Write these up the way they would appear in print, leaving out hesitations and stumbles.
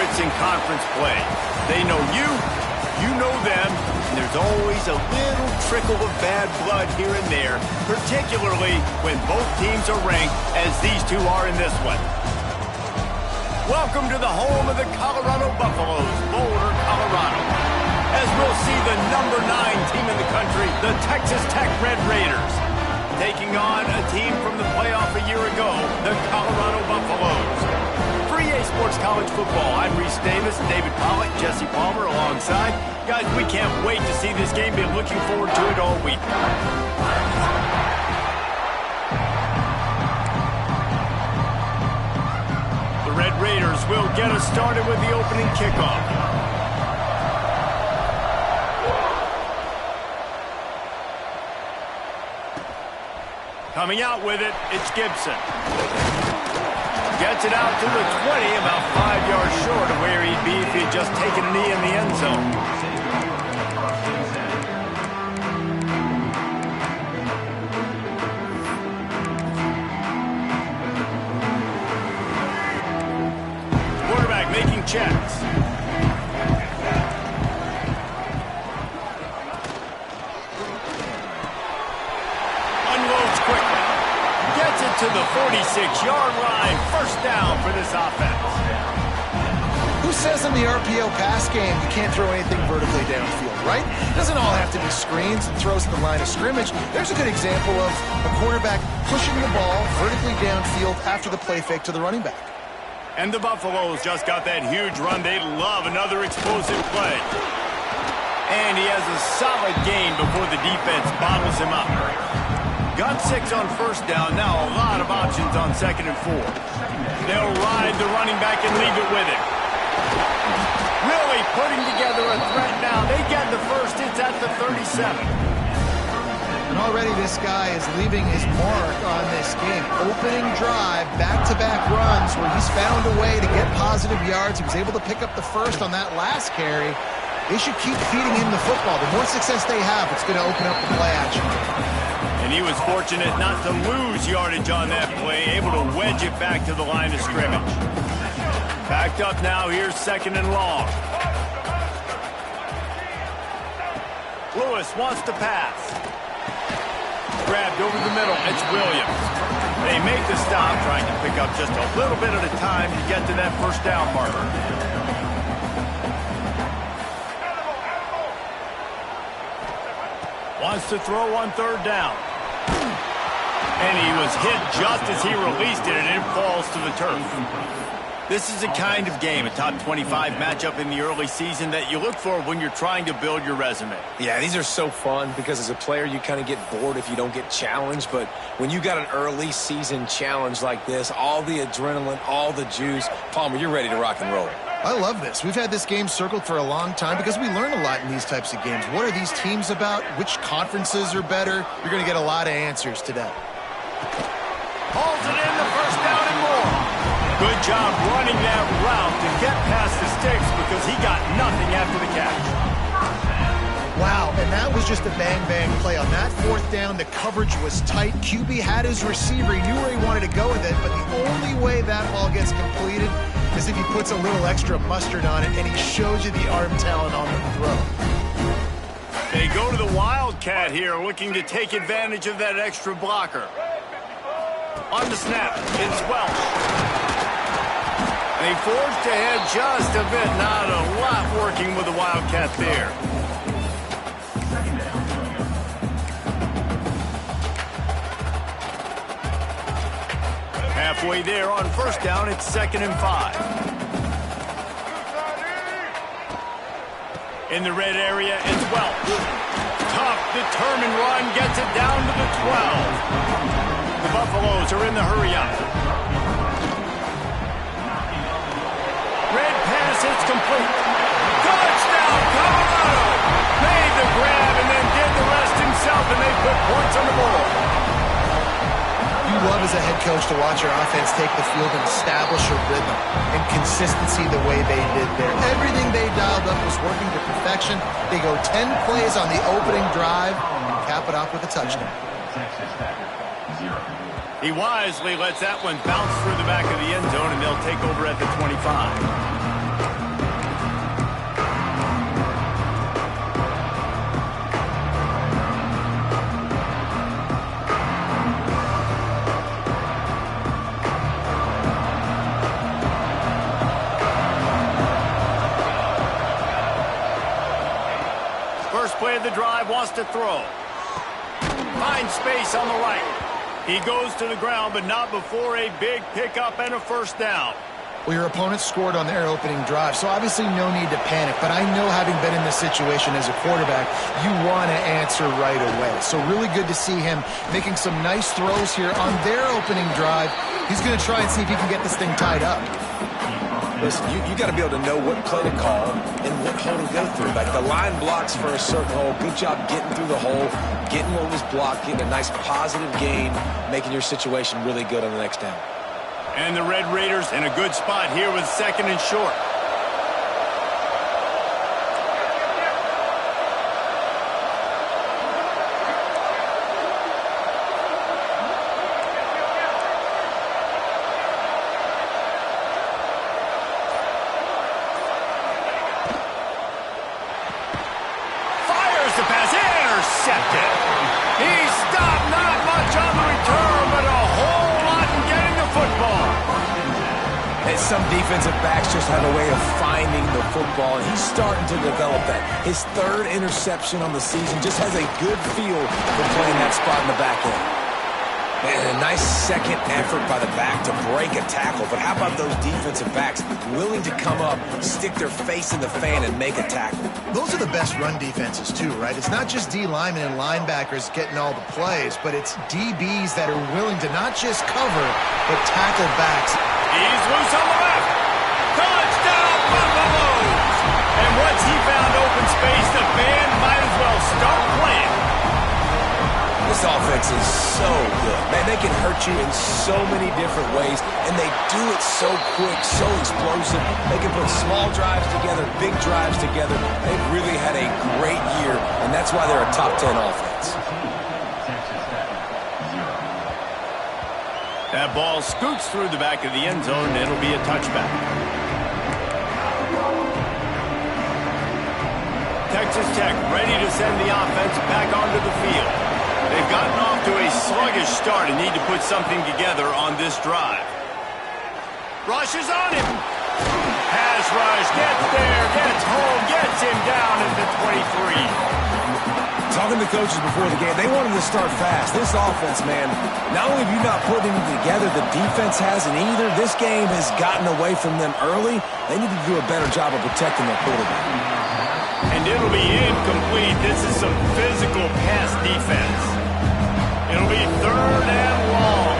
experience in conference play. They know you know them, and there's always a little trickle of bad blood here and there, particularly when both teams are ranked as these two are in this one. Welcome to the home of the Colorado Buffaloes, Boulder, Colorado. As we'll see the number 9 team in the country, the Texas Tech Red Raiders, taking on a team from the playoff a year ago, the Colorado Buffaloes. For EA Sports College Football, I'm Reese Davis, David Pollock, Jesse Palmer alongside. Guys, we can't wait to see this game. Been looking forward to it all week. The Red Raiders will get us started with the opening kickoff. Coming out with it, it's Gibson. Gets it out to the 20, about 5 yards short of where he'd be if he'd just taken a knee in the end zone. Quarterback making checks. Unloads quickly. Gets it to the 46-yard line. First down for this offense. Who says in the RPO pass game you can't throw anything vertically downfield, right? It doesn't all have to be screens and throws at the line of scrimmage. There's a good example of a quarterback pushing the ball vertically downfield after the play fake to the running back. And the Buffaloes just got that huge run. They love another explosive play. And he has a solid gain before the defense bottles him up. Got 6 on first down. Now a lot of options on 2nd and 4. They'll ride the running back and leave it with him. Really putting together a threat now. They get the first. It's at the 37. And already this guy is leaving his mark on this game. Opening drive, back-to-back runs where he's found a way to get positive yards. He was able to pick up the first on that last carry. They should keep feeding him the football. The more success they have, it's going to open up the play action. And he was fortunate not to lose yardage on that play, able to wedge it back to the line of scrimmage. Backed up now, here's 2nd and long. Lewis wants to pass. Grabbed over the middle, it's Williams. They make the stop, trying to pick up just a little bit at a time to get to that first down marker. Wants to throw on 3rd down. And he was hit just as he released it, and it falls to the turf. This is a kind of game, a top 25 matchup in the early season that you look for when you're trying to build your resume. Yeah, these are so fun because as a player, you kind of get bored if you don't get challenged. But when you got an early season challenge like this, all the adrenaline, all the juice, Palmer, you're ready to rock and roll. I love this. We've had this game circled for a long time because we learn a lot in these types of games. What are these teams about? Which conferences are better? You're going to get a lot of answers today. Holds it in, the first down and more. Good job running that route to get past the sticks because he got nothing after the catch. Wow, and that was just a bang-bang play. On that 4th down, the coverage was tight. QB had his receiver. He knew where he wanted to go with it, but the only way that ball gets completed is if he puts a little extra mustard on it, and he shows you the arm talent on the throw. They go to the Wildcat here, looking to take advantage of that extra blocker. On the snap, it's Welch. They forged ahead just a bit. Not a lot working with the Wildcat there. Halfway there on first down, it's 2nd and 5. In the red area, it's Welch. Tough, determined run, gets it down to the 12. The Buffaloes are in the hurry-up. Red pass, it's complete. Touchdown, Colorado! Made the grab and then did the rest himself, and they put points on the board. You love as a head coach to watch your offense take the field and establish a rhythm and consistency the way they did there. Everything they dialed up was working to perfection. They go 10 plays on the opening drive and cap it off with a touchdown. He wisely lets that one bounce through the back of the end zone, and they'll take over at the 25. play of the drive, wants to throw. Finds space on the right. He goes to the ground, but not before a big pickup and a first down. Well, your opponent scored on their opening drive, so obviously no need to panic. But I know, having been in this situation as a quarterback, you want to answer right away. So really good to see him making some nice throws here on their opening drive. He's going to try and see if he can get this thing tied up. Listen, you got to be able to know what play to call and what hole to go through. Like, the line blocks for a certain hole. Good job getting through the hole, getting what was blocked, getting a nice positive gain, making your situation really good on the next down. And the Red Raiders in a good spot here with second and short. Fires the pass, intercepted. He stopped, not much on the return, but a whole lot in getting the football. And some defensive backs just have a way of finding the football, and he's starting to develop that. His third interception on the season, just has a good feel for playing that spot in the back end. Man, a nice second effort by the back to break a tackle, but how about those defensive backs willing to come up, stick their face in the fan, and make a tackle? Those are the best run defenses too, right? It's not just D linemen and linebackers getting all the plays, but it's DBs that are willing to not just cover, but tackle backs. He's loose on the left. Touchdown, Buffaloes! And once he found open space, the band might as well start playing. This offense is so good. Man, they can hurt you in so many different ways, and they do it so quick, so explosive. They can put small drives together, big drives together. They've really had a great year, and that's why they're a top 10 offense. That ball scoots through the back of the end zone, and it'll be a touchback. Texas Tech ready to send the offense back onto the field. They've gotten off to a sluggish start and need to put something together on this drive. Rush is on him. Pass rush, gets there, gets home, gets him down at the 23. Talking to coaches before the game, they wanted to start fast. This offense, man, not only have you not put anything together, the defense hasn't either. This game has gotten away from them early. They need to do a better job of protecting their quarterback. And it'll be incomplete. This is some physical pass defense. It'll be third and long.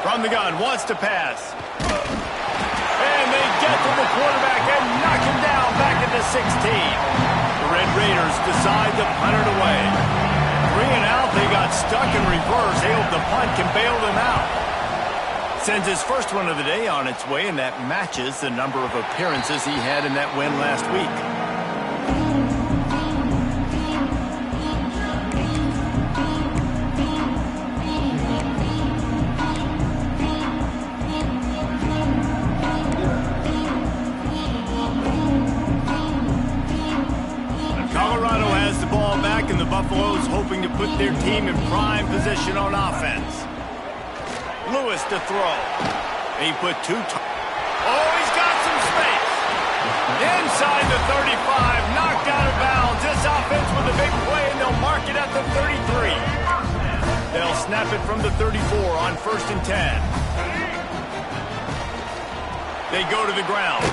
From the gun, wants to pass. And they get to the quarterback and knock him down back at the 16. The Red Raiders decide to punt it away. 3 and out, they got stuck in reverse. They hope the punt can bail them out. Sends his first one of the day on its way, and that matches the number of appearances he had in that win last week. Colorado has the ball back, and the Buffaloes hoping to put their team in prime position on offense. Lewis to throw. He put oh, he's got some space. Inside the 35, knocked out of bounds. This offense with a big play, and they'll mark it at the 33. They'll snap it from the 34 on 1st and 10. They go to the ground.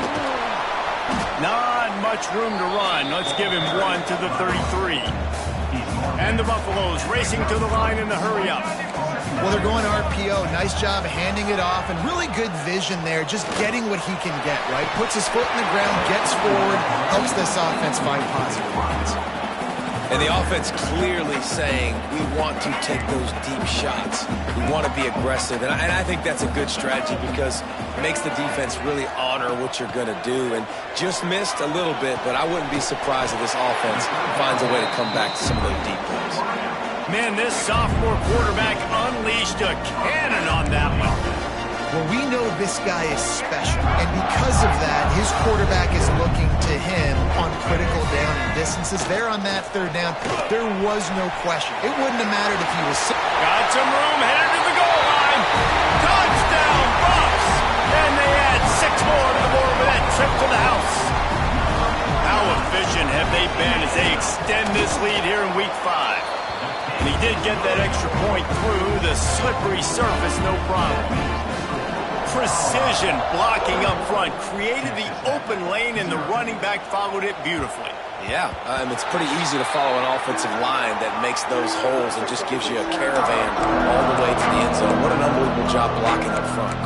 Not much room to run. Let's give him one to the 33. And the Buffaloes racing to the line in the hurry-up. Well, they're going RPO. Nice job handing it off, and really good vision there, just getting what he can get, right? Puts his foot in the ground, gets forward, helps this offense find positive lines. And the offense clearly saying, we want to take those deep shots. We want to be aggressive. And I think that's a good strategy because it makes the defense really honor what you're going to do. And just missed a little bit, but I wouldn't be surprised if this offense finds a way to come back to some of those deep plays. Man, this sophomore quarterback unleashed a cannon on that one. Well, we know this guy is special, and because of that, his quarterback is looking to him on critical down and distances. There on that 3rd down, there was no question. It wouldn't have mattered if he was... Got some room, headed to the goal line. Touchdown, Buffs! And they add 6 more to the board with that trip to the house. point through the slippery surface, no problem. Precision blocking up front created the open lane, and the running back followed it beautifully. Yeah, it's pretty easy to follow an offensive line that makes those holes and just gives you a caravan all the way to the end zone. What an unbelievable job blocking up front.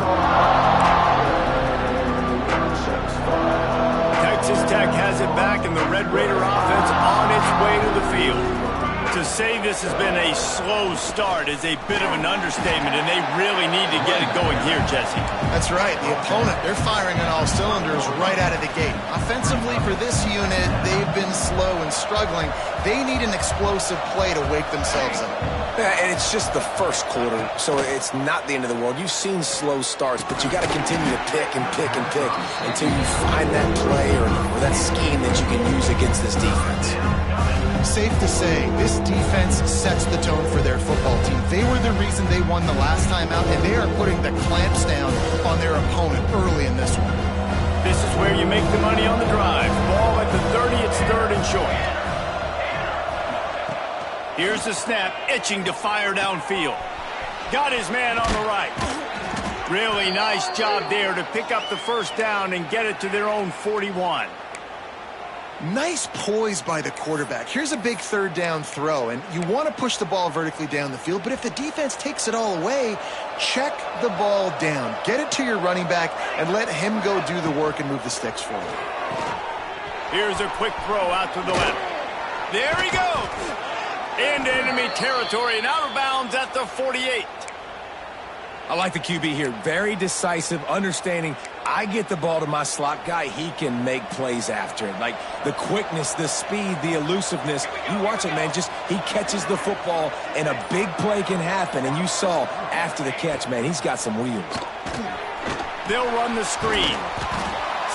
Texas Tech has it back, and the Red Raider offense on its way to the field. To say this has been a slow start is a bit of an understatement, and they really need to get it going here, Jesse. That's right. The opponent, they're firing on all cylinders right out of the gate. Offensively, for this unit, they've been slow and struggling. They need an explosive play to wake themselves up. Yeah, and it's just the first quarter, so it's not the end of the world. You've seen slow starts, but you got to continue to pick and pick and pick until you find that play or that scheme that you can use against this defense. Safe to say, this defense sets the tone for their football team. They were the reason they won the last time out, and they are putting the clamps down on their opponent early in this one. This is where you make the money on the drive. Ball at the 30, it's third and short. Here's the snap, itching to fire downfield. Got his man on the right. Really nice job there to pick up the first down and get it to their own 41. Nice poise by the quarterback. Here's a big third down throw, and you want to push the ball vertically down the field, but if the defense takes it all away, check the ball down. Get it to your running back and let him go do the work and move the sticks for you. Here's a quick throw out to the left. There he goes. Into enemy territory and out of bounds at the 48. I like the QB here. Very decisive, understanding I get the ball to my slot guy, he can make plays after it. Like the quickness, the speed, the elusiveness. You watch it, man, just he catches the football and a big play can happen. And you saw after the catch, man, he's got some wheels. They'll run the screen.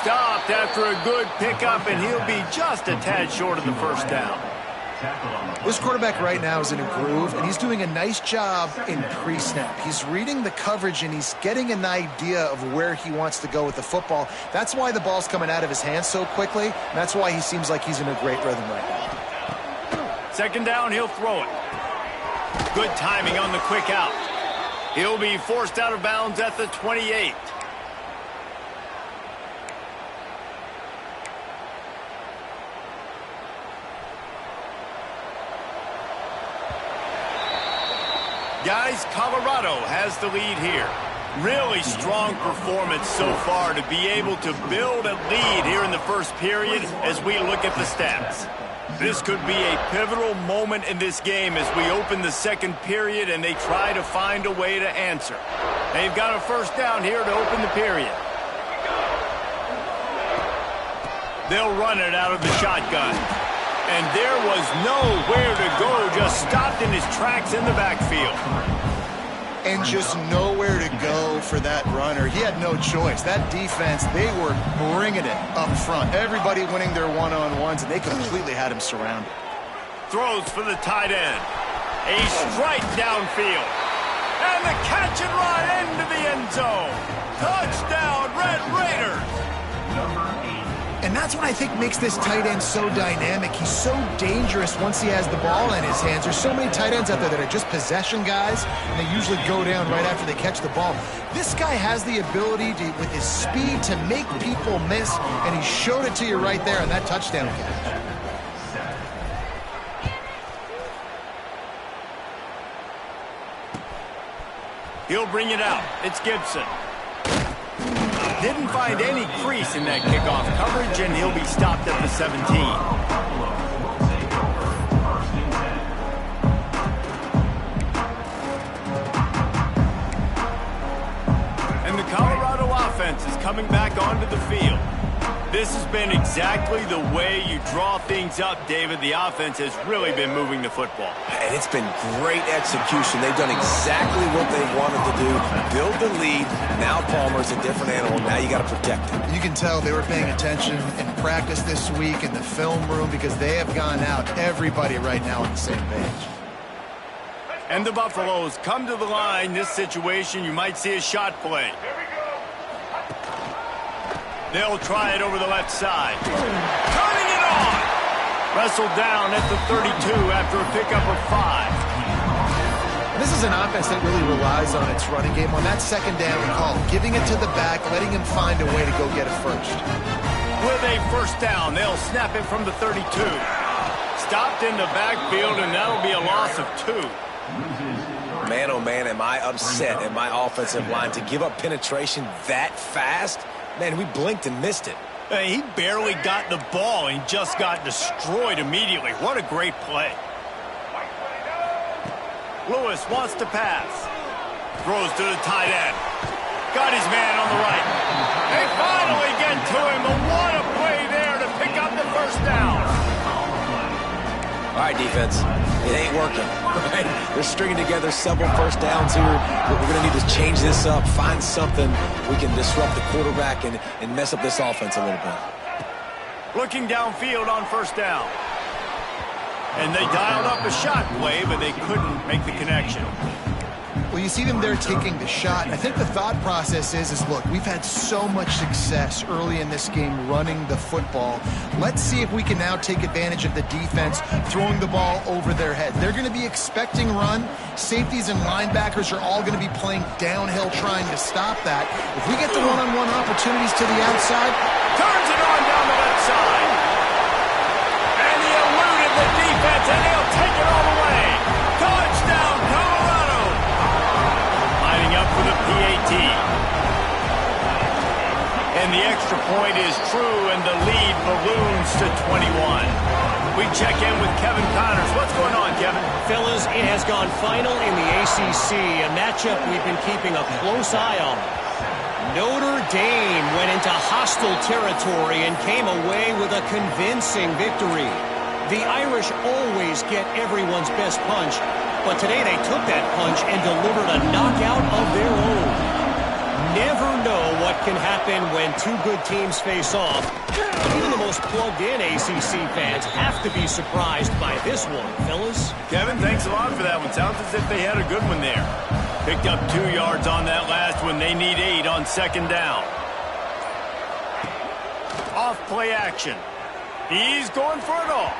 Stopped after a good pickup, and he'll be just a tad short of the first down. This quarterback right now is in a groove, and he's doing a nice job in pre-snap. He's reading the coverage, and he's getting an idea of where he wants to go with the football. That's why the ball's coming out of his hands so quickly, and that's why he seems like he's in a great rhythm right now. Second down, he'll throw it. Good timing on the quick out. He'll be forced out of bounds at the 28. Guys, Colorado has the lead here. Really strong performance so far to be able to build a lead here in the first period as we look at the stats. This could be a pivotal moment in this game as we open the second period and they try to find a way to answer. They've got a first down here to open the period. They'll run it out of the shotgun. And there was nowhere to go, just stopped in his tracks in the backfield. And just nowhere to go for that runner. He had no choice. That defense, they were bringing it up front. Everybody winning their one-on-ones, and they completely had him surrounded. Throws for the tight end. A strike downfield. And the catch and run into the end zone. Touchdown, Red Raiders. And that's what I think makes this tight end so dynamic. He's so dangerous once he has the ball in his hands. There's so many tight ends out there that are just possession guys, and they usually go down right after they catch the ball. This guy has the ability to, with his speed, to make people miss, and he showed it to you right there on that touchdown catch. He'll bring it out. It's Gibson. Didn't find any crease in that kickoff coverage, and he'll be stopped at the 17. And the Colorado offense is coming back onto the field. This has been exactly the way you draw things up, David. The offense has really been moving the football. And it's been great execution. They've done exactly what they wanted to do. Build the lead. Now Palmer's a different animal. Now you got to protect him. You can tell they were paying attention in practice this week in the film room because they have gone out, everybody right now on the same page. And the Buffaloes come to the line. This situation, you might see a shot play. They'll try it over the left side. Turning it on! Wrestled down at the 32 after a pickup of 5. this is an offense that really relies on its running game. On that second down call, giving it to the back, letting him find a way to go get it first. With a first down, they'll snap it from the 32. Stopped in the backfield, and that'll be a loss of 2. Man, oh man, am I upset at my offensive line to give up penetration that fast? Man, we blinked and missed it. He barely got the ball and just got destroyed immediately. What a great play. Lewis wants to pass. Throws to the tight end. Got his man on the right. They finally get to him, but what a play there to pick up the first down. All right, defense, it ain't working. Right? They're stringing together several first downs here, but we're going to need to change this up, find something we can disrupt the quarterback and mess up this offense a little bit. Looking downfield on first down. And they dialed up a shot play, but they couldn't make the connection. Well, you see them there taking the shot. I think the thought process is look, we've had so much success early in this game running the football. Let's see if we can now take advantage of the defense throwing the ball over their head. They're going to be expecting run. Safeties and linebackers are all going to be playing downhill trying to stop that. If we get the one-on-one opportunities to the outside. Turns it on down the left side. And he eluded the defense, and he'll take it all the way. Touchdown, Colorado. Lining up for the PAT. And the extra point is true, and the lead balloons to 21. We check in with Kevin Connors. What's going on, Kevin? Fellas, it has gone final in the ACC, a matchup we've been keeping a close eye on. Notre Dame went into hostile territory and came away with a convincing victory. The Irish always get everyone's best punch, but today they took that punch and delivered a knockout of their own. Never know what can happen when two good teams face off. Even the most plugged-in ACC fans have to be surprised by this one, fellas. Kevin, thanks a lot for that one. Sounds as if they had a good one there. Picked up 2 yards on that last one. They need 8 on second down. Off play action. He's going for it all.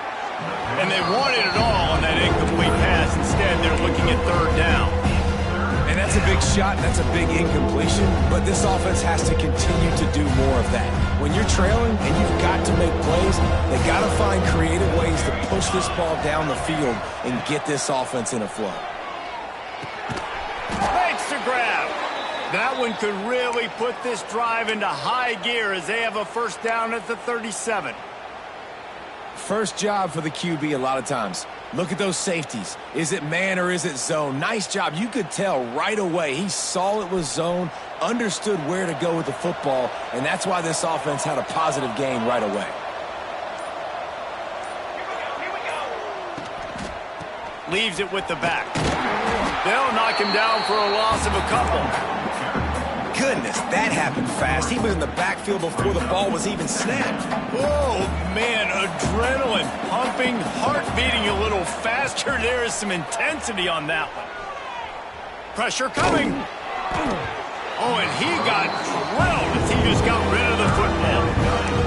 And they wanted it all on that incomplete pass. Instead, they're looking at third down. And that's a big shot, that's a big incompletion, but this offense has to continue to do more of that. When you're trailing and you've got to make plays, they got to find creative ways to push this ball down the field and get this offense in a flow. Makes the grab. That one could really put this drive into high gear as they have a first down at the 37. First job for the QB a lot of times. Look at those safeties. Is it man or is it zone? Nice job. You could tell right away. He saw it was zone, understood where to go with the football, and that's why this offense had a positive gain right away. Leaves it with the back. They'll knock him down for a loss of a couple. Goodness, that happened fast. He was in the backfield before the ball was even snapped. Oh, man, adrenaline pumping, heart beating a little faster. There is some intensity on that one. Pressure coming. Oh, and he got drilled as he just got rid of the football.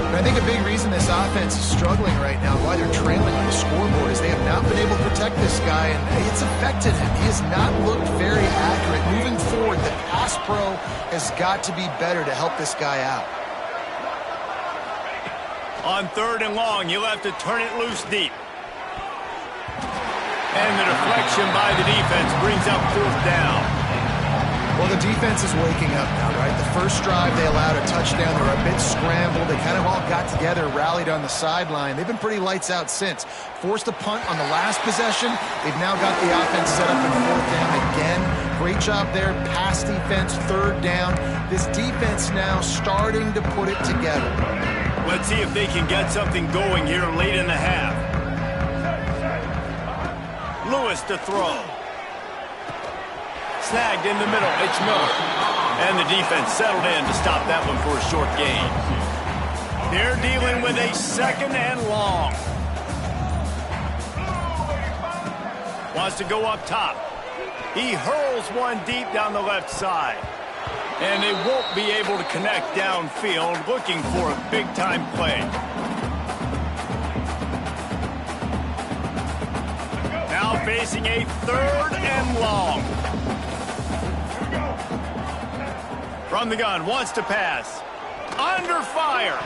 I think a big reason this offense is struggling right now, why they're trailing on the scoreboard, is they have not been able to protect this guy, and it's affected him. He has not looked very accurate. Moving forward, the pass pro has got to be better to help this guy out. On third and long, you'll have to turn it loose deep. And the deflection by the defense brings up fourth down. Well, the defense is waking up now, right? The first drive, they allowed a touchdown. They were a bit scrambled. They kind of all got together, rallied on the sideline. They've been pretty lights out since. Forced a punt on the last possession. They've now got the offense set up in fourth down again. Great job there. Pass defense, third down. This defense now starting to put it together. Let's see if they can get something going here late in the half. Lewis to throw. Snagged in the middle. It's Miller. And the defense settled in to stop that one for a short gain. They're dealing with a second and long. Wants to go up top. He hurls one deep down the left side. And they won't be able to connect downfield, looking for a big-time play. Now facing a 3rd and long. From the gun, wants to pass. Under fire.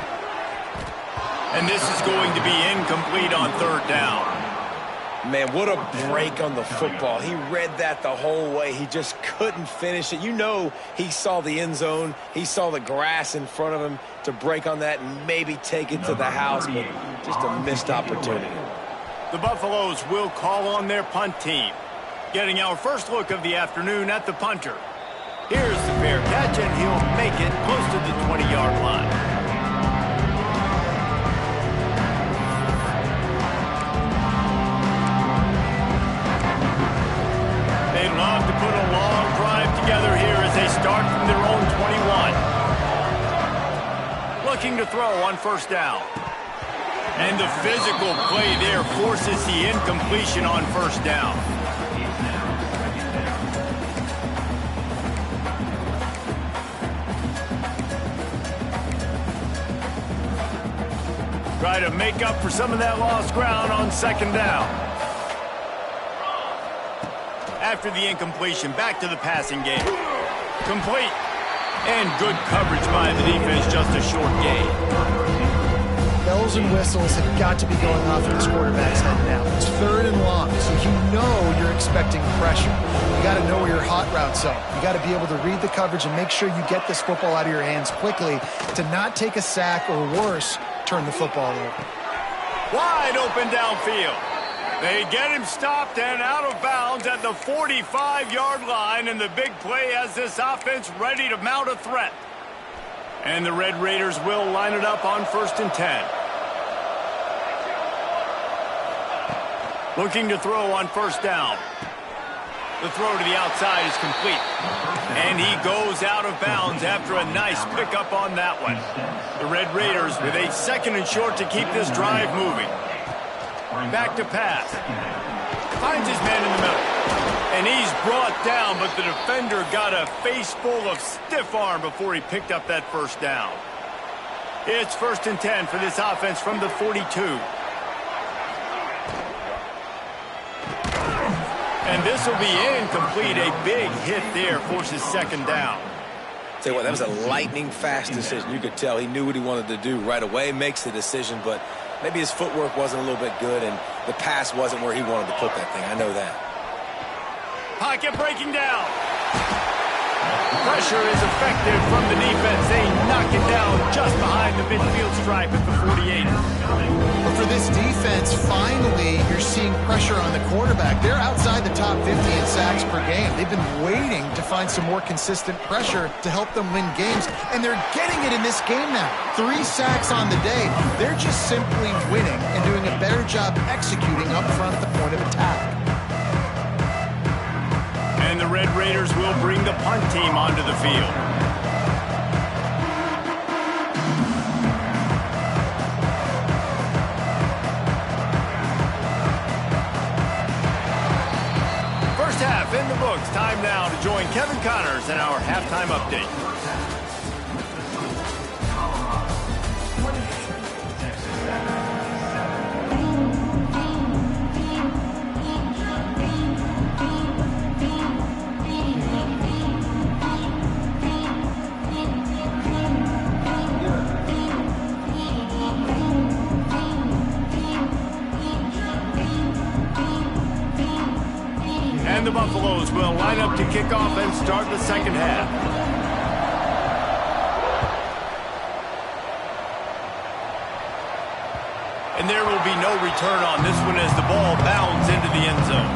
And this is going to be incomplete on 3rd down. Man, what a break on the football. He read that the whole way. He just couldn't finish it. You know he saw the end zone. He saw the grass in front of him to break on that and maybe take it to the house, but just a missed opportunity. The Buffaloes will call on their punt team. Getting our first look of the afternoon at the punter. Here's the fair catch, and he'll make it close to the 20-yard line. They love to put a long drive together here as they start from their own 21. Looking to throw on 1st down. And the physical play there forces the incompletion on 1st down. Try to make up for some of that lost ground on 2nd down. After the incompletion, back to the passing game. Complete. And good coverage by the defense, just a short gain. Bells and whistles have got to be going off in this quarterback's head now. It's 3rd and long, so you know you're expecting pressure. You got to know where your hot routes are. You got to be able to read the coverage and make sure you get this football out of your hands quickly to not take a sack or worse, turn the football over. Wide open downfield. They get him stopped and out of bounds at the 45-yard line, and the big play has this offense ready to mount a threat. And the Red Raiders will line it up on 1st and 10. Looking to throw on 1st down. The throw to the outside is complete. And he goes out of bounds after a nice pickup on that one. The Red Raiders with a 2nd and short to keep this drive moving. Back to pass. Finds his man in the middle. And he's brought down, but the defender got a face full of stiff arm before he picked up that 1st down. It's 1st and 10 for this offense from the 42. And this will be incomplete. A big hit there forces 2nd down. Tell you what, that was a lightning-fast decision. You could tell he knew what he wanted to do right away, makes the decision, but maybe his footwork wasn't a little bit good, and the pass wasn't where he wanted to put that thing. I know that. Pocket breaking down. Pressure is effective from the defense. They knock it down just behind the midfield stripe at the 48. But for this defense, finally, you're seeing pressure on the quarterback. They're outside the top 50 in sacks per game. They've been waiting to find some more consistent pressure to help them win games, and they're getting it in this game now. 3 sacks on the day. They're just simply winning and doing a better job executing up front at the point of attack. And the Red Raiders will bring the punt team onto the field. First half in the books. Time now to join Kevin Connors in our halftime update. And the Buffaloes will line up to kick off and start the 2nd half. And there will be no return on this one as the ball bounds into the end zone.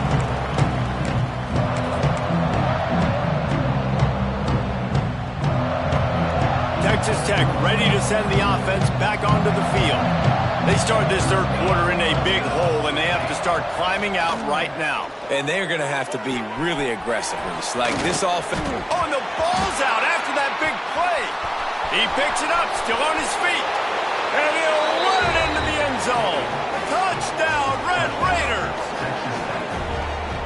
Texas Tech ready to send the offense back onto the field. They start this 3rd quarter in a big hole, and they have to start climbing out right now. And they're going to have to be really aggressive, Reese. Like this offense. Oh, and the ball's out after that big play. He picks it up, still on his feet. And he'll run it into the end zone. Touchdown, Red Raiders.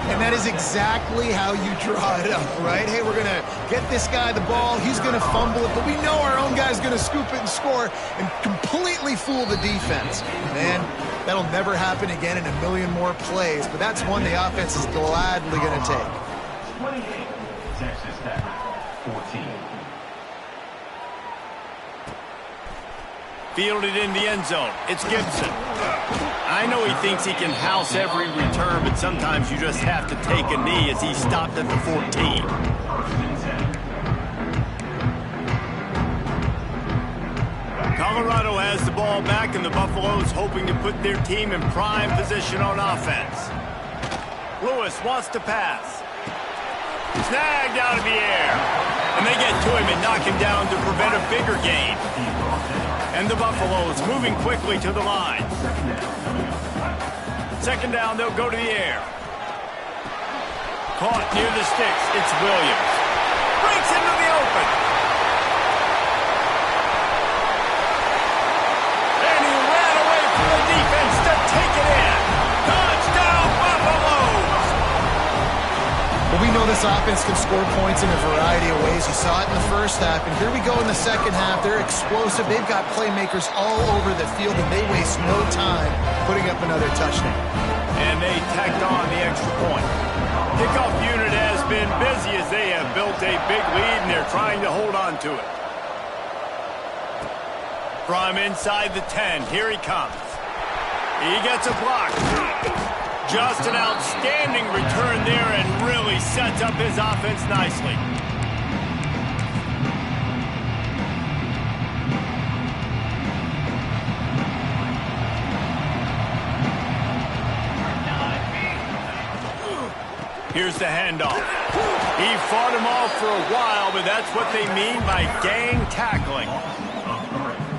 And And that is exactly how you draw it up, right? Hey, we're going to get this guy the ball. He's going to fumble it, but we know our own guy's going to scoop it and score and completely fool the defense. Man, that'll never happen again in a million more plays, but that's one the offense is gladly going to take. 28, Texas Tech, 14. Fielded in the end zone. It's Gibson. I know he thinks he can house every return, but sometimes you just have to take a knee as he stopped at the 14. Colorado has the ball back, and the Buffaloes hoping to put their team in prime position on offense. Lewis wants to pass. Snagged out of the air. And they get to him and knock him down to prevent a bigger gain. And the Buffaloes moving quickly to the line. Second down, they'll go to the air. Caught near the sticks. It's Williams. Breaks into the open. And he ran away from the defense to take it in. Touchdown, Buffaloes! Well, we know this offense can score points in a variety of ways. You saw it in the first half, and here we go in the second half. They're explosive. They've got playmakers all over the field, and they waste no time putting up another touchdown. And they tacked on the extra point. Kickoff unit has been busy as they have built a big lead, and they're trying to hold on to it. From inside the 10, here he comes. He gets a block. Just an outstanding return there and really sets up his offense nicely. Here's the handoff. He fought him off for a while, but that's what they mean by gang tackling.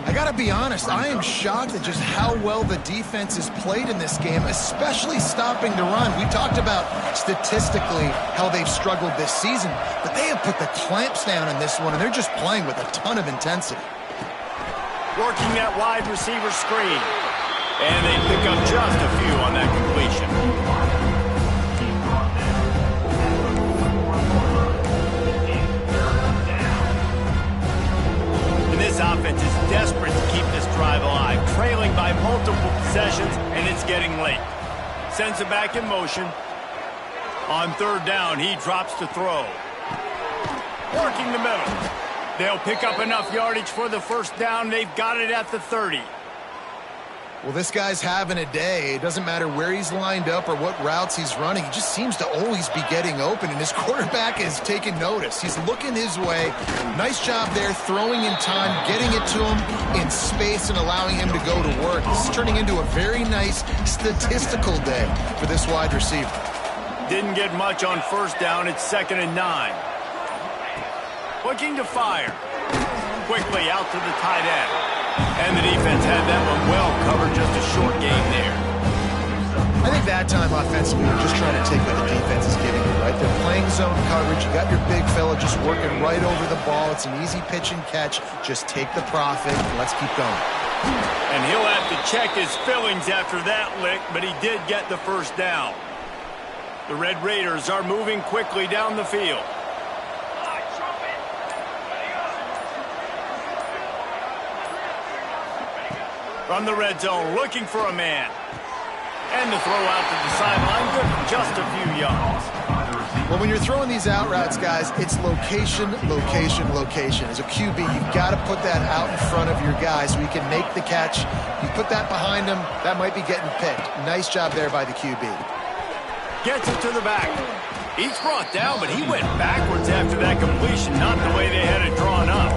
I got to be honest, I am shocked at just how well the defense has played in this game, especially stopping the run. We talked about statistically how they've struggled this season, but they have put the clamps down in this one, and they're just playing with a ton of intensity. Working that wide receiver screen. And they pick up just a few on that completion. This offense is desperate to keep this drive alive, trailing by multiple possessions, and it's getting late. Sends it back in motion. On third down, he drops to throw. Working the middle. They'll pick up enough yardage for the first down. They've got it at the 30. Well, this guy's having a day. It doesn't matter where he's lined up or what routes he's running. He just seems to always be getting open, and his quarterback is taking notice. He's looking his way. Nice job there, throwing in time, getting it to him in space, and allowing him to go to work. This is turning into a very nice statistical day for this wide receiver. Didn't get much on first down. It's 2nd and 9. Looking to fire. Quickly out to the tight end. And the defense had that one well covered, just a short game there. I think that time offensively, you're just trying to take what the defense is giving you, right? They're playing zone coverage. You got your big fella just working right over the ball. It's an easy pitch and catch. Just take the profit and let's keep going. And he'll have to check his fillings after that lick, but he did get the first down. The Red Raiders are moving quickly down the field. From the red zone, looking for a man. And the throw out to the sideline, good for just a few yards. Well, when you're throwing these out routes, guys, it's location, location, location. As a QB, you've got to put that out in front of your guy so he can make the catch. You put that behind him, that might be getting picked. Nice job there by the QB. Gets it to the back. He's brought down, but he went backwards after that completion, not the way they had it drawn up.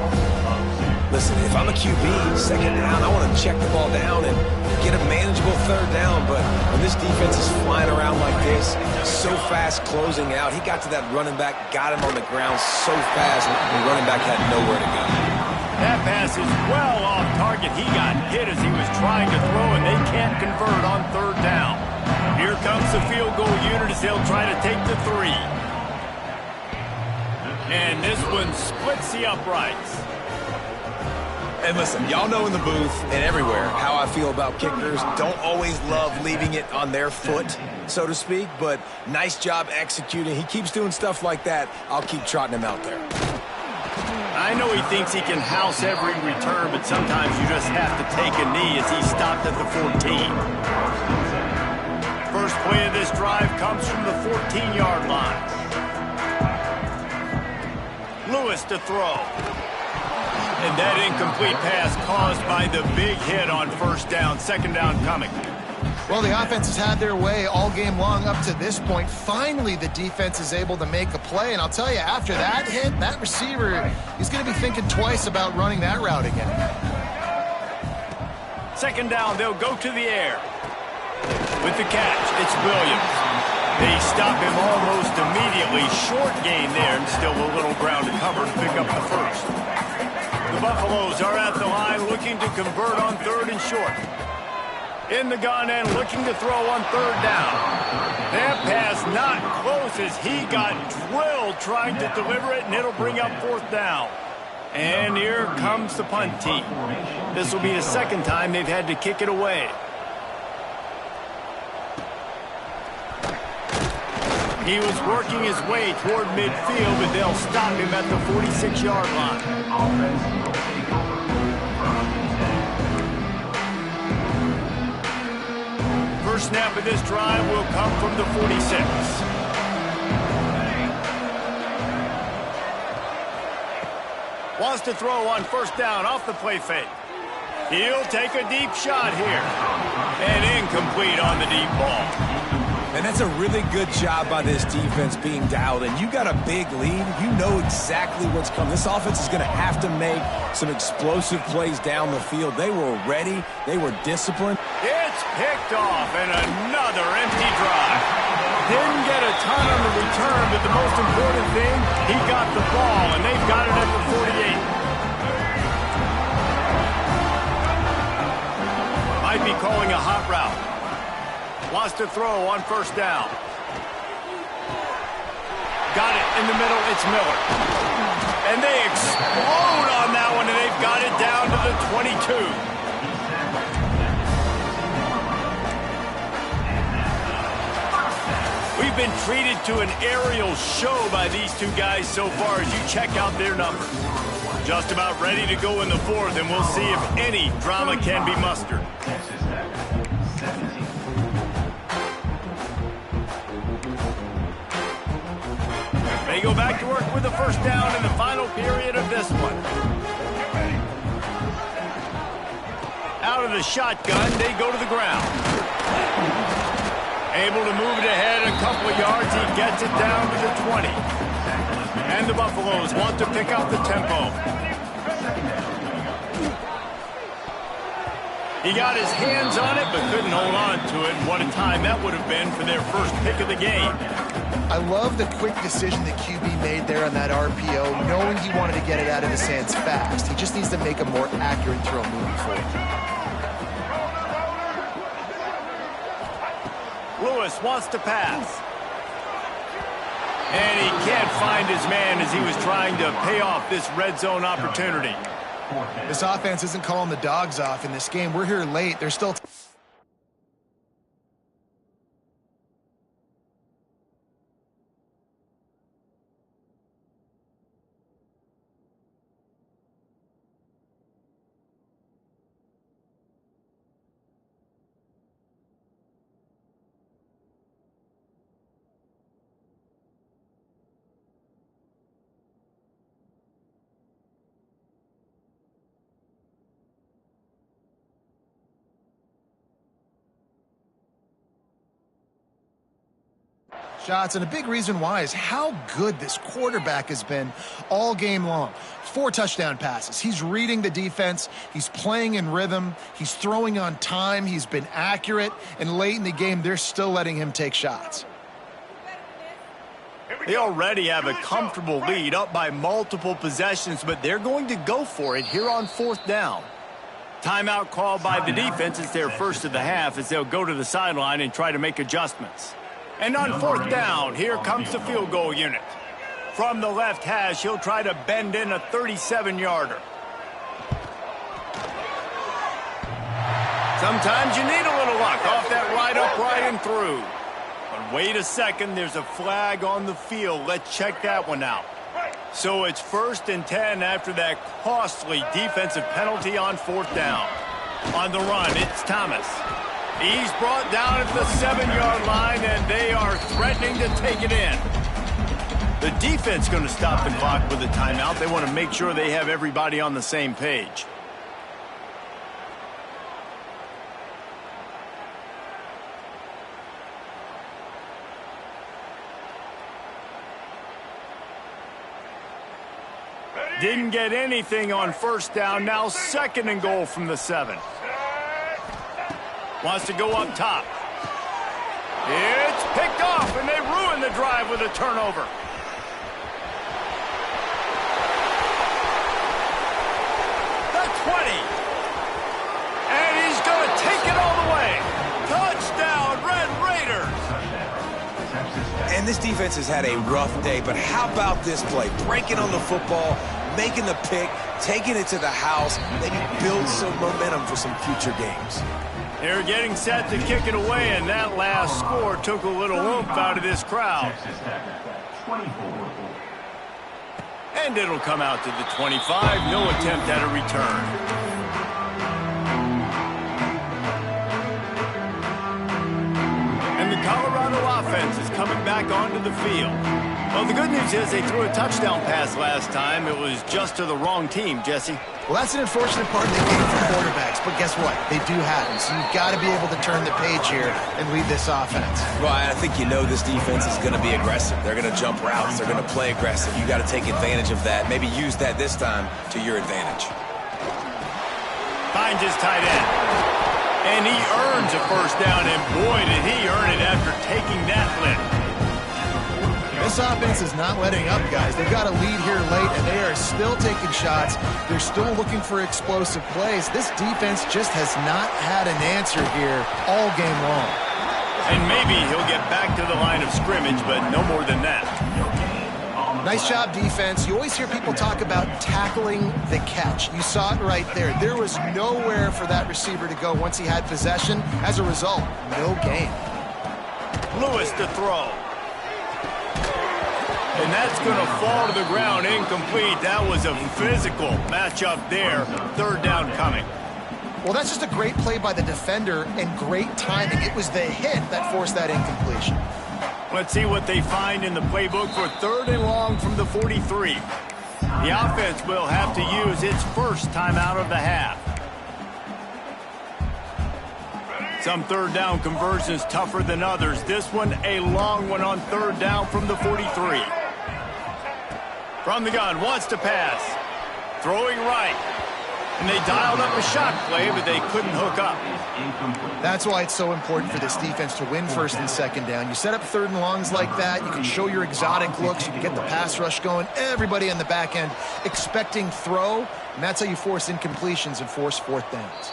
Listen, if I'm a QB, 2nd down, I want to check the ball down and get a manageable 3rd down. But when this defense is flying around like this, so fast closing out, he got to that running back, got him on the ground so fast, the running back had nowhere to go. That pass is well off target. He got hit as he was trying to throw, and they can't convert on 3rd down. Here comes the field goal unit as they'll try to take the 3. And this one splits the uprights. And listen, y'all know in the booth and everywhere how I feel about kickers. Don't always love leaving it on their foot, so to speak, but nice job executing. He keeps doing stuff like that. I'll keep trotting him out there. I know he thinks he can house every return, but sometimes you just have to take a knee as he stopped at the 14. First play of this drive comes from the 14-yard line. Lewis to throw. And that incomplete pass caused by the big hit on first down. Second down coming. Well, the offense has had their way all game long up to this point. Finally, the defense is able to make a play. And I'll tell you, after that hit, that receiver, he's going to be thinking twice about running that route again. Second down, they'll go to the air. With the catch, it's Williams. They stop him almost immediately. Short gain there, and still a little ground to cover to pick up the first. The Buffaloes are at the line looking to convert on third and short. In the gun and looking to throw on third down. That pass not close as he got drilled trying to deliver it, and it'll bring up fourth down. And here comes the punt team. This will be the second time they've had to kick it away. He was working his way toward midfield, but they'll stop him at the 46-yard line. First snap of this drive will come from the 46. Wants to throw on first down off the play fake. He'll take a deep shot here. And incomplete on the deep ball. And that's a really good job by this defense being dialed in. You got a big lead. You know exactly what's coming. This offense is going to have to make some explosive plays down the field. They were ready. They were disciplined. It's picked off, and another empty drive. Didn't get a ton on the return, but the most important thing, he got the ball, and they've got it at the 48. Might be calling a hot route. Wants to throw on first down. Got it in the middle. It's Miller. And they explode on that one, and they've got it down to the 22. We've been treated to an aerial show by these two guys so far as you check out their numbers. Just about ready to go in the fourth, and we'll see if any drama can be mustered. They go back to work with the first down in the final period of this one. Out of the shotgun, they go to the ground. Able to move it ahead a couple of yards. He gets it down to the 20. And the Buffaloes want to pick up the tempo. He got his hands on it, but couldn't hold on to it. What a time that would have been for their first pick of the game. I love the quick decision the QB made there on that RPO, knowing he wanted to get it out of his hands fast. He just needs to make a more accurate throw moving forward. Lewis wants to pass. And he can't find his man as he was trying to pay off this red zone opportunity. This offense isn't calling the dogs off in this game. We're here late. They're still... shots, and a big reason why is how good this quarterback has been all game long. 4 touchdown passes. He's reading the defense. He's playing in rhythm. He's throwing on time. He's been accurate, and late in the game, they're still letting him take shots. They already have a comfortable lead, up by multiple possessions, but they're going to go for it here on fourth down. Timeout called by the defense. It's their first of the half as they'll go to the sideline and try to make adjustments. And on fourth down, here comes the field goal unit. From the left hash, he'll try to bend in a 37-yarder. Sometimes you need a little luck off that right upright and through. But wait a second, there's a flag on the field. Let's check that one out. So it's 1st and 10 after that costly defensive penalty on 4th down. On the run, it's Thomas. He's brought down at the 7-yard line, and they are threatening to take it in. The defense going to stop the clock with a timeout. They want to make sure they have everybody on the same page. Didn't get anything on 1st down. Now 2nd and goal from the 7. Wants to go up top. It's picked off, and they ruin the drive with a turnover. The 20. And he's going to take it all the way. Touchdown, Red Raiders. And this defense has had a rough day, but how about this play? Breaking on the football, making the pick, taking it to the house, maybe build some momentum for some future games. They're getting set to kick it away, and that last score took a little oomph out of this crowd. And it'll come out to the 25. No attempt at a return. And the Colorado offense is coming back onto the field. Well, the good news is they threw a touchdown pass last time. It was just to the wrong team, Jesse. Well, that's an unfortunate part of the game for quarterbacks, but guess what? They do have them, so you've got to be able to turn the page here and lead this offense. Well, I think you know this defense is going to be aggressive. They're going to jump routes. They're going to play aggressive. You got to take advantage of that. Maybe use that this time to your advantage. Finds his tight end. And he earns a 1st down, and boy, did he earn it after taking that lift. This offense is not letting up, guys. They've got a lead here late, and they are still taking shots. They're still looking for explosive plays. This defense just has not had an answer here all game long. And maybe he'll get back to the line of scrimmage, but no more than that. Nice job, defense. You always hear people talk about tackling the catch. You saw it right there. There was nowhere for that receiver to go once he had possession. As a result, no gain. Lewis to throw. And that's going to fall to the ground incomplete. That was a physical matchup there. 3rd down coming. Well, that's just a great play by the defender and great timing. It was the hit that forced that incompletion. Let's see what they find in the playbook for 3rd and long from the 43. The offense will have to use its 1st timeout of the half. Some 3rd down conversions tougher than others. This one a long one on 3rd down from the 43. From the gun, wants to pass. Throwing right. And they dialed up a shot play, but they couldn't hook up. That's why it's so important for this defense to win 1st and 2nd down. You set up 3rd and longs like that. You can show your exotic looks. You can get the pass rush going. Everybody on the back end expecting throw. And that's how you force incompletions and force 4th downs.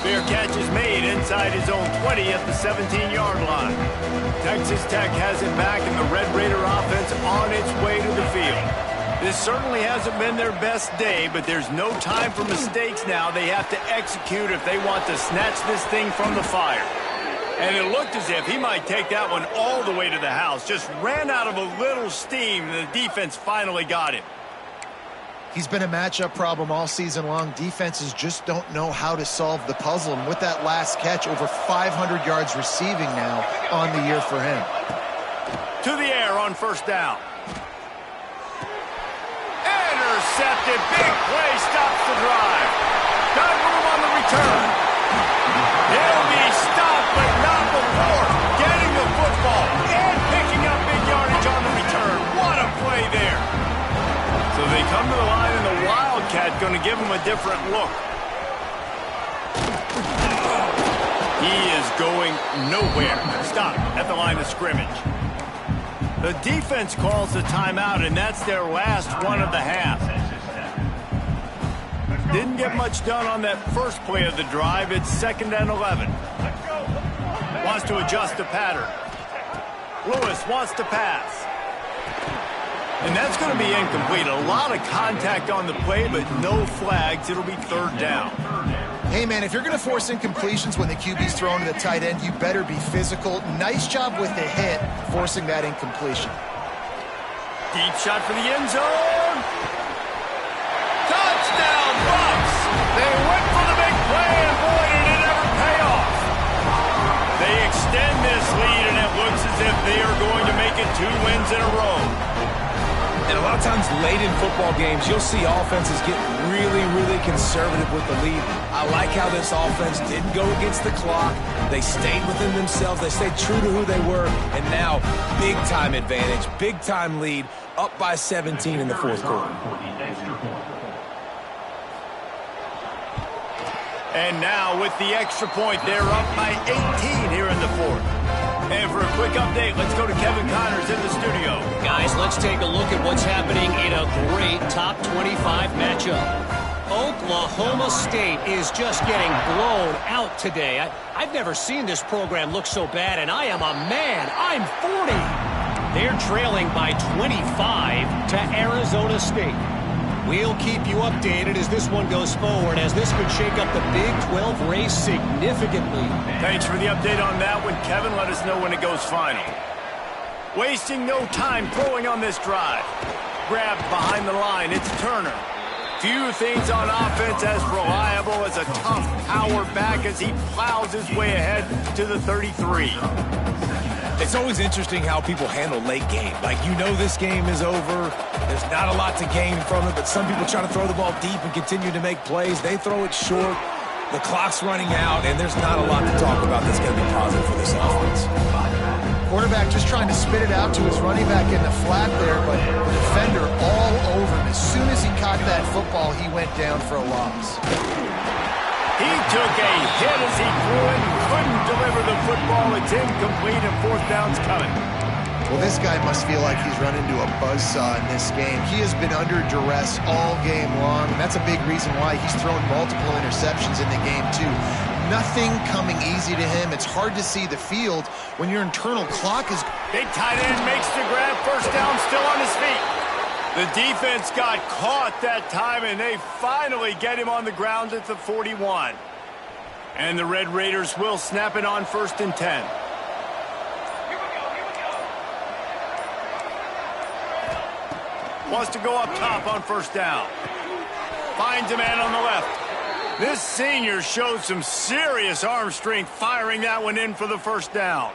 Fair catch is made inside his own 20 at the 17-yard line. Texas Tech has it back, and the Red Raider offense on its way to the field. This certainly hasn't been their best day, but there's no time for mistakes now. They have to execute if they want to snatch this thing from the fire. And it looked as if he might take that one all the way to the house. Just ran out of a little steam, and the defense finally got him. He's been a matchup problem all season long. Defenses just don't know how to solve the puzzle. And with that last catch, over 500 yards receiving now on the year for him. To the air on 1st down. Intercepted. Big play stops the drive. Got room on the return. He'll be stopped, but not before getting the football and picking up big yardage on the return. What a play there. So they come to the line, and the Wildcat going to give him a different look. He is going nowhere. Stop at the line of scrimmage. The defense calls the timeout, and that's their last one of the half. Didn't get much done on that first play of the drive. It's 2nd and 11. Wants to adjust the pattern. Lewis wants to pass. And that's going to be incomplete. A lot of contact on the play, but no flags. It'll be 3rd down. Hey, man, if you're going to force incompletions when the QB's thrown to the tight end, you better be physical. Nice job with the hit, forcing that incompletion. Deep shot for the end zone. Touchdown, Bucks! They went for the big play, and boy, did it ever pay off. They extend this lead, and it looks as if they are going to make it 2 wins in a row. And a lot of times late in football games, you'll see offenses get really, really conservative with the lead. I like how this offense didn't go against the clock. They stayed within themselves. They stayed true to who they were. And now, big-time advantage, big-time lead, up by 17 in the fourth quarter. And now, with the extra point, they're up by 18 here in the fourth. And for a quick update, let's go to Kevin Connors in the studio. Guys, let's take a look at what's happening in a great top 25 matchup. Oklahoma State is just getting blown out today. I've never seen this program look so bad, and I am a man. I'm 40. They're trailing by 25 to Arizona State. We'll keep you updated as this one goes forward, as this could shake up the Big 12 race significantly. Thanks for the update on that one, Kevin. Let us know when it goes final. Wasting no time throwing on this drive. Grabbed behind the line. It's Turner. Few things on offense as reliable as a tough power back as he plows his way ahead to the 33. It's always interesting how people handle late game. Like, you know this game is over. There's not a lot to gain from it, but some people try to throw the ball deep and continue to make plays. They throw it short. The clock's running out, and there's not a lot to talk about that's going to be positive for this offense. Quarterback just trying to spit it out to his running back in the flat there, but the defender all over him. As soon as he caught that football, he went down for a loss. He took a hit as he threw it and couldn't deliver the football. It's incomplete and 4th down's coming. Well, this guy must feel like he's run into a buzzsaw in this game. He has been under duress all game long, and that's a big reason why he's thrown multiple interceptions in the game, too. Nothing coming easy to him. It's hard to see the field when your internal clock is... Big tight end makes the grab. 1st down, still on his feet. The defense got caught that time, and they finally get him on the ground at the 41. And the Red Raiders will snap it on 1st and 10. Wants to go up top on 1st down. Finds a man on the left. This senior showed some serious arm strength firing that one in for the 1st down.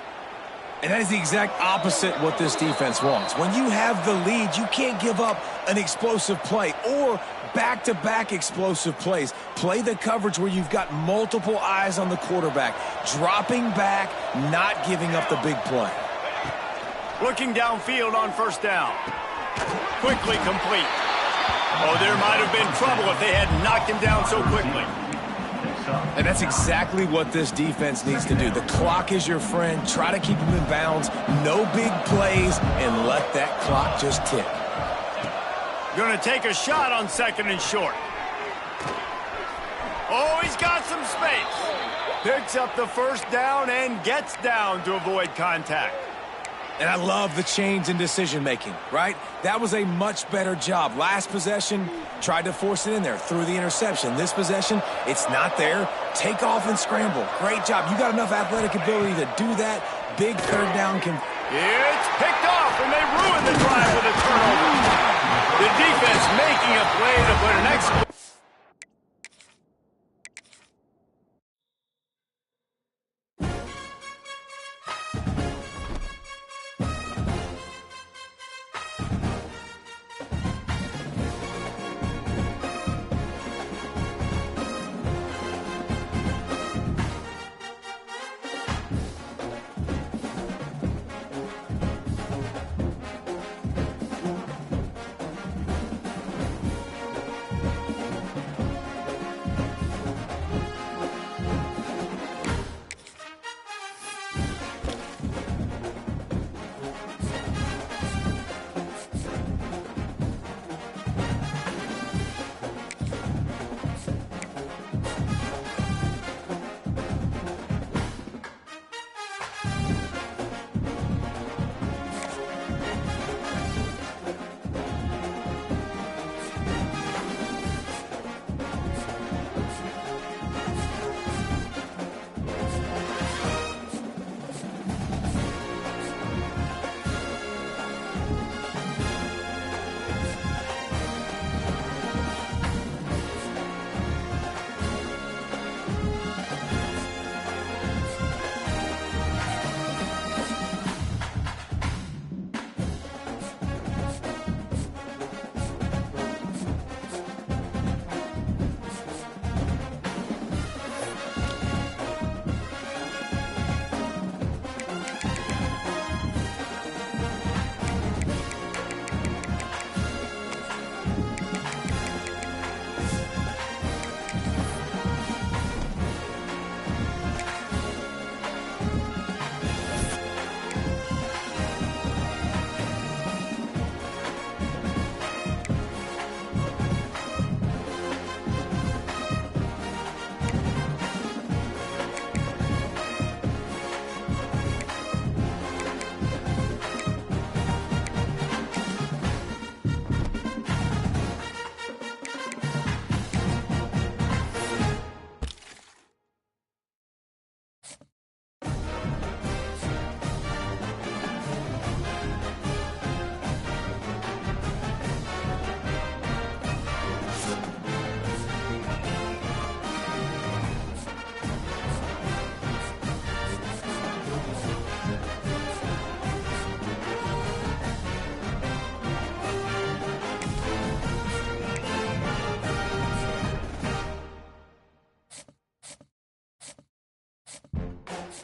And that is the exact opposite what this defense wants. When you have the lead, you can't give up an explosive play or back-to-back explosive plays. Play the coverage where you've got multiple eyes on the quarterback, dropping back, not giving up the big play. Looking downfield on 1st down. Quickly complete. Oh, there might have been trouble if they had knocked him down so quickly. And that's exactly what this defense needs to do. The clock is your friend. Try to keep him in bounds. No big plays, and let that clock just tick. Going to take a shot on 2nd and short. Oh, he's got some space. Picks up the 1st down and gets down to avoid contact. And I love the change in decision-making, right? That was a much better job. Last possession, tried to force it in there, threw the interception. This possession, it's not there. Take off and scramble. Great job. You got enough athletic ability to do that. Big 3rd down. It's picked off, and they ruined the drive with a turnover. The defense making a play to put an excellent...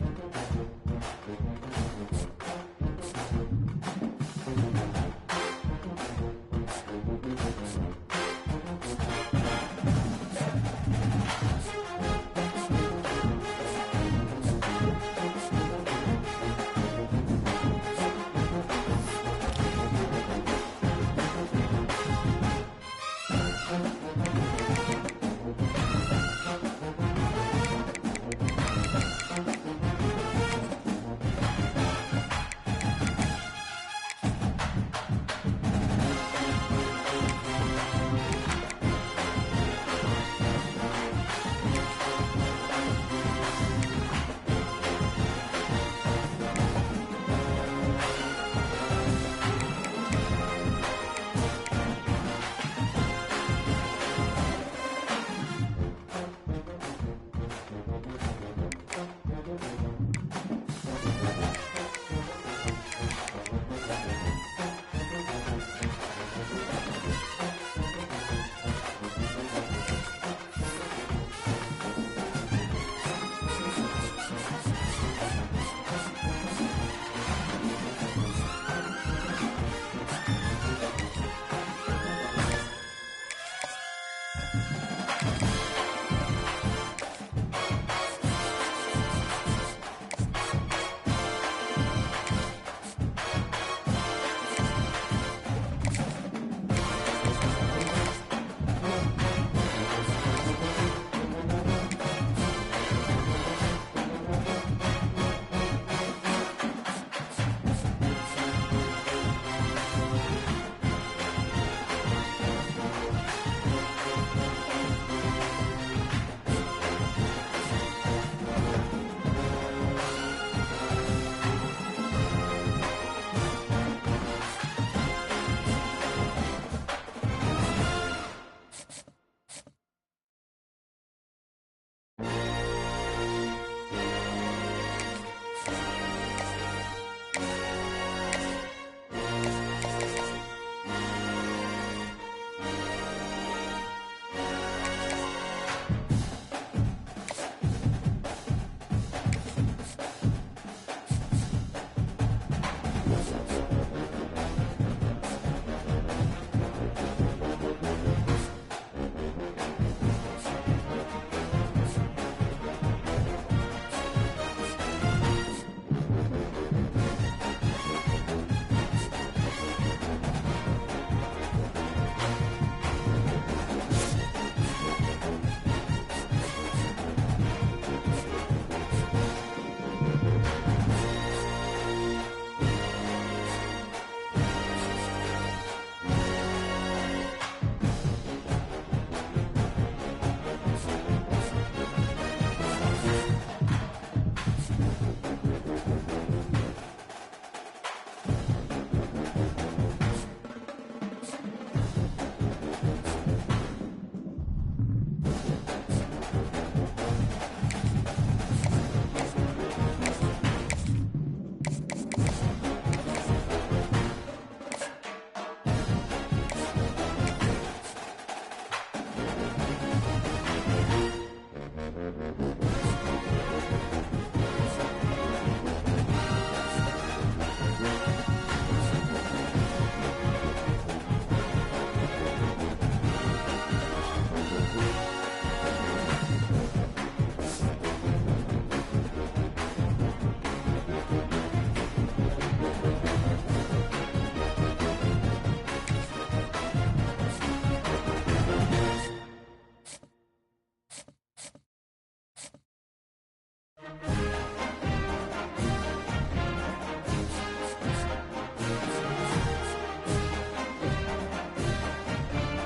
it.